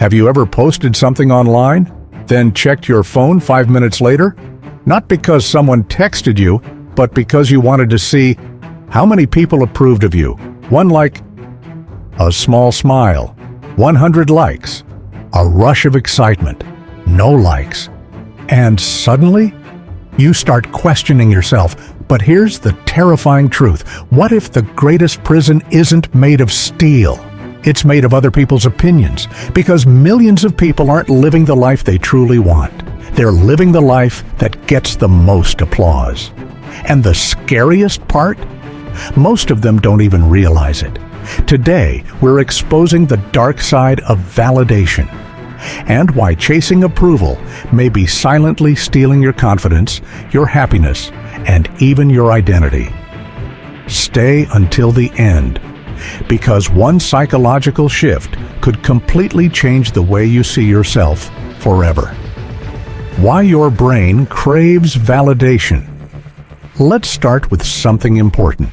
Have you ever posted something online, then checked your phone 5 minutes later? Not because someone texted you, but because you wanted to see how many people approved of you. One like, a small smile, 100 likes, a rush of excitement, no likes. And suddenly, you start questioning yourself. But here's the terrifying truth. What if the greatest prison isn't made of steel? It's made of other people's opinions, because millions of people aren't living the life they truly want. They're living the life that gets the most applause. And the scariest part? Most of them don't even realize it. Today, we're exposing the dark side of validation and why chasing approval may be silently stealing your confidence, your happiness, and even your identity. Stay until the end, because one psychological shift could completely change the way you see yourself forever. Why your brain craves validation. Let's start with something important.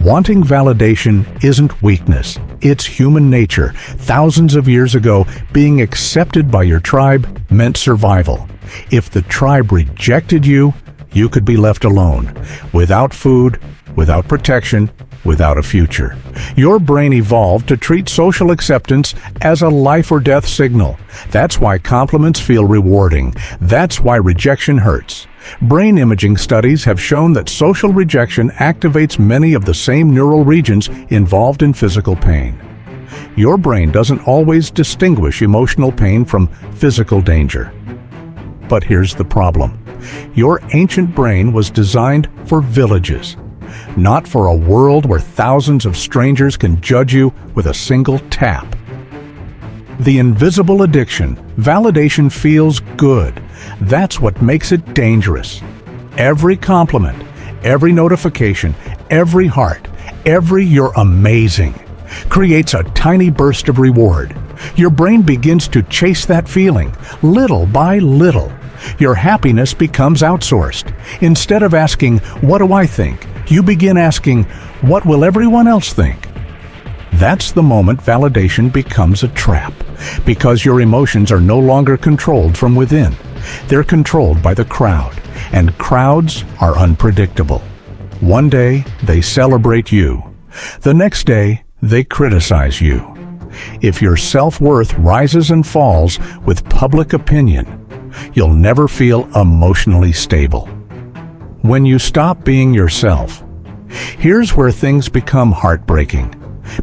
Wanting validation isn't weakness, it's human nature. Thousands of years ago, being accepted by your tribe meant survival. If the tribe rejected you, you could be left alone, without food, without protection, without a future. Your brain evolved to treat social acceptance as a life or death signal. That's why compliments feel rewarding. That's why rejection hurts. Brain imaging studies have shown that social rejection activates many of the same neural regions involved in physical pain. Your brain doesn't always distinguish emotional pain from physical danger. But here's the problem. Your ancient brain was designed for villages, not for a world where thousands of strangers can judge you with a single tap. The invisible addiction, validation feels good. That's what makes it dangerous. Every compliment, every notification, every heart, every "you're amazing" creates a tiny burst of reward. Your brain begins to chase that feeling, little by little. Your happiness becomes outsourced. Instead of asking, "What do I think?" you begin asking, "What will everyone else think?" That's the moment validation becomes a trap, because your emotions are no longer controlled from within. They're controlled by the crowd, and crowds are unpredictable. One day, they celebrate you. The next day, they criticize you. If your self-worth rises and falls with public opinion, you'll never feel emotionally stable. When you stop being yourself, here's where things become heartbreaking.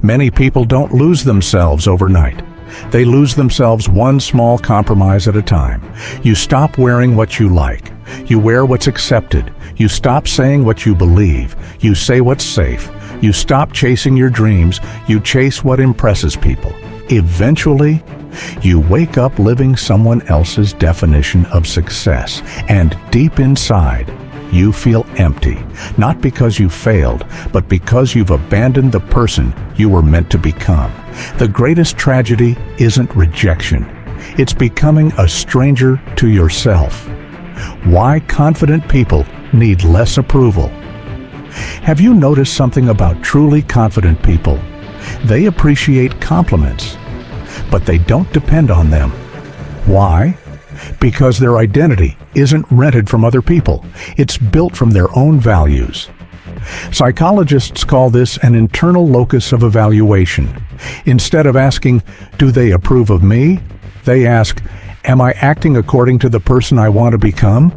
Many people don't lose themselves overnight. They lose themselves one small compromise at a time. You stop wearing what you like. You wear what's accepted. You stop saying what you believe. You say what's safe. You stop chasing your dreams. You chase what impresses people. Eventually, you wake up living someone else's definition of success, and deep inside, you feel empty, not because you failed, but because you've abandoned the person you were meant to become. The greatest tragedy isn't rejection. It's becoming a stranger to yourself. Why confident people need less approval. Have you noticed something about truly confident people? They appreciate compliments, but they don't depend on them. Why? Because their identity isn't rented from other people. It's built from their own values. Psychologists call this an internal locus of evaluation. Instead of asking, "Do they approve of me?" they ask, "Am I acting according to the person I want to become?"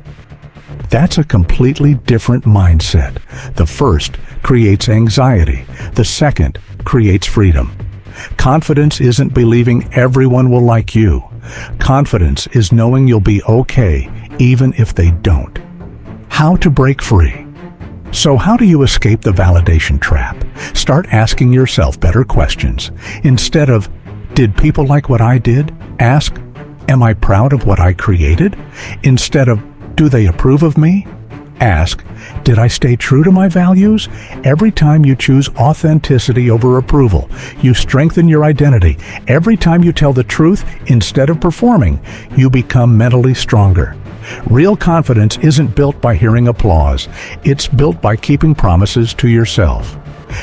That's a completely different mindset. The first creates anxiety. The second creates freedom. Confidence isn't believing everyone will like you. Confidence is knowing you'll be okay, even if they don't. How to break free. So how do you escape the validation trap? Start asking yourself better questions. Instead of, "Did people like what I did?" ask, "Am I proud of what I created?" Instead of, "Do they approve of me?" ask, "Did I stay true to my values?" Every time you choose authenticity over approval, you strengthen your identity. Every time you tell the truth instead of performing, you become mentally stronger. Real confidence isn't built by hearing applause. It's built by keeping promises to yourself.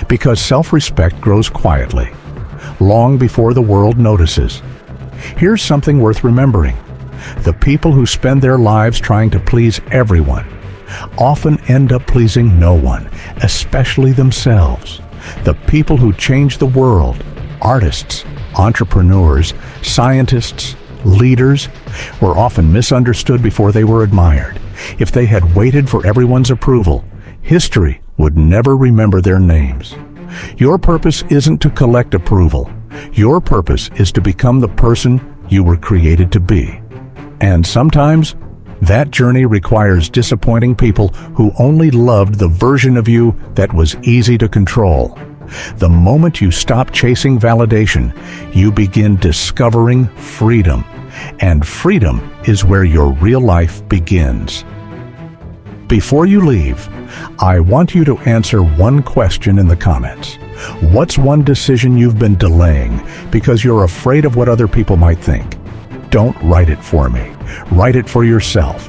Because self-respect grows quietly, long before the world notices. here's something worth remembering. The people who spend their lives trying to please everyone often end up pleasing no one, especially themselves. The people who change the world, artists, entrepreneurs, scientists, leaders, were often misunderstood before they were admired. If they had waited for everyone's approval, history would never remember their names. Your purpose isn't to collect approval. Your purpose is to become the person you were created to be. And sometimes, that journey requires disappointing people who only loved the version of you that was easy to control. The moment you stop chasing validation, you begin discovering freedom. And freedom is where your real life begins. Before you leave, I want you to answer one question in the comments. What's one decision you've been delaying because you're afraid of what other people might think? Don't write it for me. Write it for yourself.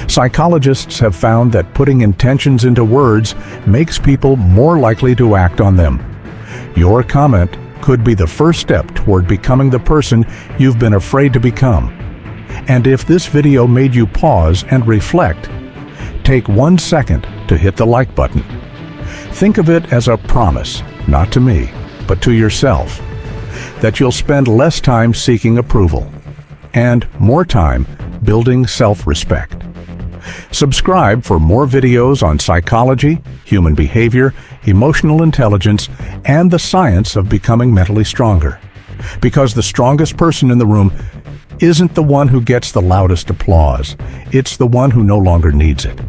Psychologists have found that putting intentions into words makes people more likely to act on them. Your comment could be the first step toward becoming the person you've been afraid to become. And if this video made you pause and reflect, take 1 second to hit the like button. Think of it as a promise, not to me, but to yourself, that you'll spend less time seeking approval and more time building self-respect. Subscribe for more videos on psychology, human behavior, emotional intelligence, and the science of becoming mentally stronger. Because the strongest person in the room isn't the one who gets the loudest applause. It's the one who no longer needs it.